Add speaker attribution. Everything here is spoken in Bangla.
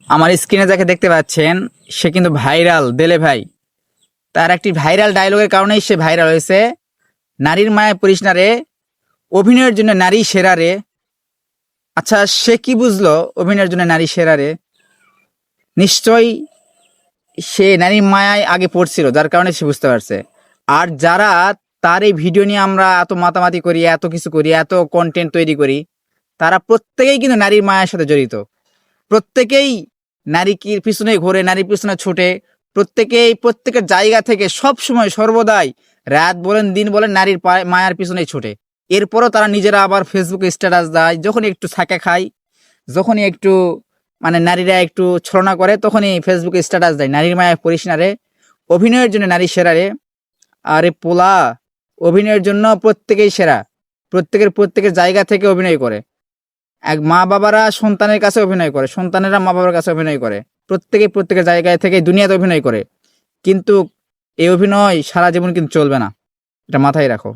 Speaker 1: আমার স্ক্রিনে যাকে দেখতে পাচ্ছেন সে কিন্তু ভাইরাল দেলে ভাই। তার একটি ভাইরাল ডায়লগের কারণেই সে ভাইরাল হয়েছে। নারীর মায়া পড়িস না রে, অভিনয়ের জন্য নারী সেরা রে। আচ্ছা, সে কি বুঝলো অভিনয়ের জন্য নারী সেরা রে? নিশ্চয়ই সে নারীর মায়ায় আগে পড়ছিল, যার কারণে সে বুঝতে পারছে। আর যারা তার এই ভিডিও নিয়ে আমরা এত মাতামাতি করি, এত কিছু করি, এত কন্টেন্ট তৈরি করি, তারা প্রত্যেকেই কিন্তু নারীর মায়ের সাথে জড়িত। প্রত্যেকেই নারীর পিছনে ঘোরে, নারীর পিছনে ছুটে। প্রত্যেকেই প্রত্যেকের জায়গা থেকে সব সময় সর্বদাই, রাত বলেন দিন বলেন, নারীর মায়ার পিছনেই ছুটে। এরপরও তারা নিজেরা আবার ফেসবুকে স্ট্যাটাস দেয়, যখনই একটু ছাকা খায়, যখনই একটু মানে নারীরা একটু ছলনা করে, তখনই ফেসবুকে স্ট্যাটাস দেয়, নারীর মায়া পড়িস না রে, অভিনয়ের জন্য নারী সেরা রে। আরে পোলা, অভিনয়ের জন্য প্রত্যেকেই সেরা। প্রত্যেকের জায়গা থেকে অভিনয় করে। এক মা বাবারা সন্তানের কাছে অভিনয় করে, সন্তানেরা মা বাবার কাছে অভিনয় করে। প্রত্যেকের জায়গায় থেকে দুনিয়াতে অভিনয় করে। কিন্তু এই অভিনয় সারা জীবন কিন্তু চলবে না, এটা মাথায় রাখো।